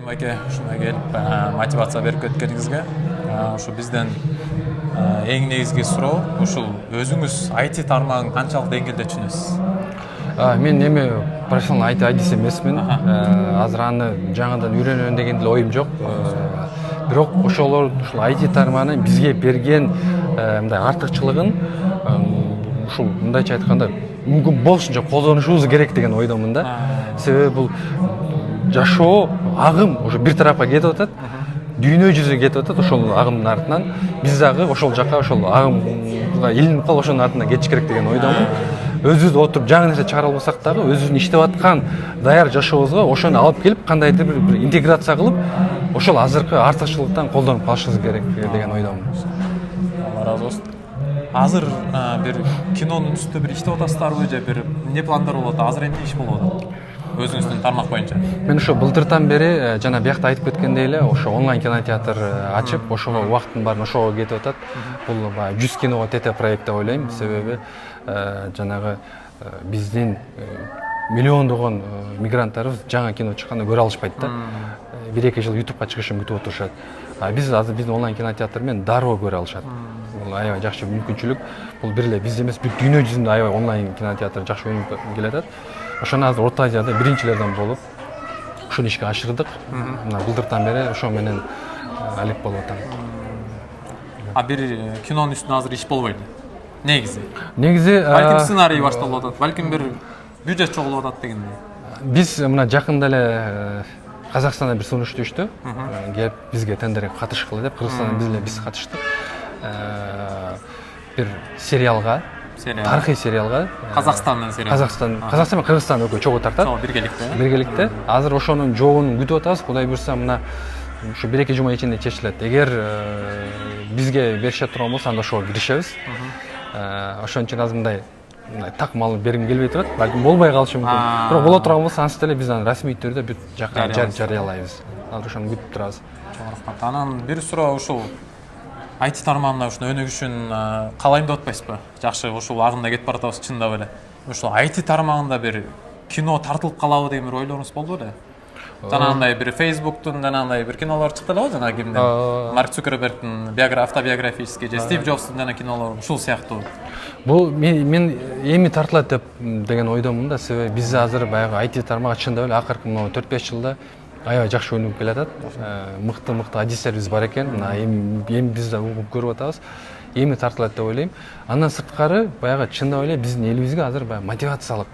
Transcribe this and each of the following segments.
Келим аке, ушуна келип мотивация берип кеткениңизге. Ушу бизден эң негизги суроо, ушул өзүңүз IT тармагын канчалык деңгээлде түшүнөсүз? Мен эми профессионал айтыс эмесмин. Азыр аны жаңыдан үйрөнөм деген деле оюм жок. Бирок ошолор ушул IT тармагынын бизге берген мындай артыкчылыгын ушул мындайча айтканда мүмкүн болушунча колдонушубуз керек деген ойдомун да. Себеби бул жашоо агым уже бир тарапка кетип атат. Дүйнө жүзү кетип атат ошол агымдын артынан. Биз дагы ошол жака ошол агымга илинип калып ошонун артынан кетиш керек деген ойдомун. Өзүбүз отуруп жаңы нерсе чыгара албасак дагы өзүбүздүн иштеп аткан даяр жашообузга ошону алып келип кандайдыр бир интеграция кылып ошол азыркы артыкчылыктан колдонуп калышыбыз керек деген ойдомун. Алла разы болсун. Азыр бир кинонун үстүндө бир иштеп атасыздарбы же бир эмне пландар болуп атат? Азыр эмне иш болуп атат? Өзүңүздүн тармак боюнча. Мен ошо былтыртан бери жана биякта айтып кеткендей эле ошо онлайн кинотеатр ачып, ошого убакыттын баарын ошого кетип атат. Бул баягы 100 киного тете проект деп ойлойм. Себеби жанагы биздин миллиондогон мигранттарыбыз жаңы кино чыкканда көрө алышпайт да. 1-2 жыл YouTubeга чыгышын күтүп отурушат. Биз азыр биздин онлайн кинотеатр менен дароо көрө алышат. Бул аябай жакшы мүмкүнчүлүк. Бул бир эле бизде эмес, бүт дүйнө жүзүндө аябай онлайн кинотеатр жакшы өнүгүп келатат. Ошону азыр Орто Азияда биринчилерден болуп, ушуну ишке ашырдык. Мына былтыртан бери ошо менен алек болуп атам. Бир кинонун үстүндө азыр иш болбойт. Негизи. Балким сценарий башталып атат, балким бир бюджет чогулуп атат дегендей. Биз мына жакында эле Казакстанда бир сунуш түштү. Келип бизге тендерге катышкыла деп Кыргызстандан биз катыштык. Бир сериалга, тарыхый сериалга. Казакстандан сериал. Казакстан менен Кыргызстан экөө чогуу тартат. Биргеликте. Азыр ошонун жообун күтүп атабыз. Кудай буйрса мына ушу 1-2 жума ичинде чечилет. Эгер бизге берише турган болсо анда ошого киришебиз. Ошон үчүн азыр мындай так маал бергим келбей турат. Балким болбой калышы мүмкүн. Бирок боло турган болсо ансы деле биз аны расмий түрдө бүт жакка жарыялайбыз. Азыр ошону күтүп турабыз. Чоң рахмат. Анан бир суроо ушул IT тармагына ушуну өнүгүшүн каалайм деп атпайсызбы? Жакшы, ушул агымда кетип баратабыз чындап эле. Ушул IT тармагында бир кино тартылып калабы деген бир ойлоруңуз болду беле? Жанагындай бир Facebooktун жанагындай бир кинолор чыкты эле го, жана кимдин? Марк Цукербергдин автобиографический же Стив Джобстун жана кинолору ушул сыяктуу. Бул мен эми тартылат деп деген ойдомун да, себеби биз азыр баягы IT тармагы чындап эле акыркы 4-5 жылда аябай жакшы өнүгүп келатат. Мыкты адисттерибиз бар экен. Мына эми биз да угуп көрүп атабыз. Эми тартылат деп ойлойм. Андан сырткары баягы чындап эле биздин элибизге азыр баягы мотивациялык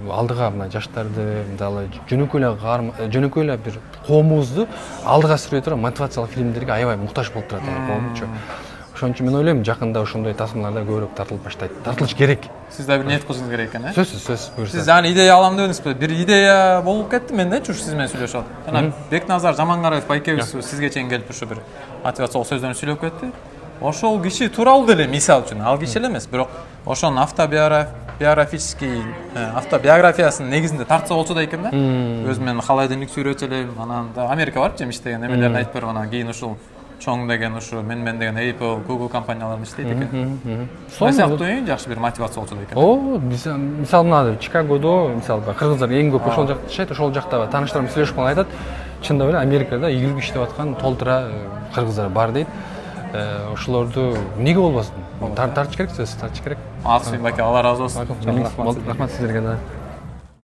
алдыга мына жаштарды мисалы жөнөкөй эле бир коомубузду алдыга сүрөй турган мотивациялык фильмдерге аябай муктаж болуп турат коомчу. Ошон үчүн мен ойлойм жакында ошондой тасмаларда көбүрөөк тартылып баштайт. Тартылыш керек. Сиз да бир ниет кылышыңыз керек экен, Сөзсүз, буюрса. Сиз аны идея алам дедиңизби? Бир идея болуп кетти мендечи ушу сиз менен сүйлөшүп атып. Жана Бекназар Жамангараев байкебиз сизге чейин келип ушу бир мотивациялык сөздөрүн сүйлөп кетти. Ошол киши тууралуу деле мисал үчүн, ал киши эле эмес, бирок ошонун автобиографиясынын негизинде тартса болчу да экен да. Өзүм мен халайдыник сүйрөчү элем, анан да Америка барып иштеген эмелерин айтып берип, анан кийин ушул чоң деген ушу мен деген Apple, Google компанияларында иштейт экен. Ошол сыяктуу эң жакшы бир мотивация болчу да экен. Мисалы мына Чикагодо, мисалы кыргыздар эң көп ошол жакта жашайт, ошол жакта тааныштарым сүйлөшүп калганда айтат, чындап эле Америкада ийгиликтүү иштеп аткан толтура кыргыздар бар дейт. Ошолорду эмнеге болбосун? Тартыш керек, сөзсүз тартыш керек. Алсын баке, Алла разы болсун. Рахмат сиздерге да.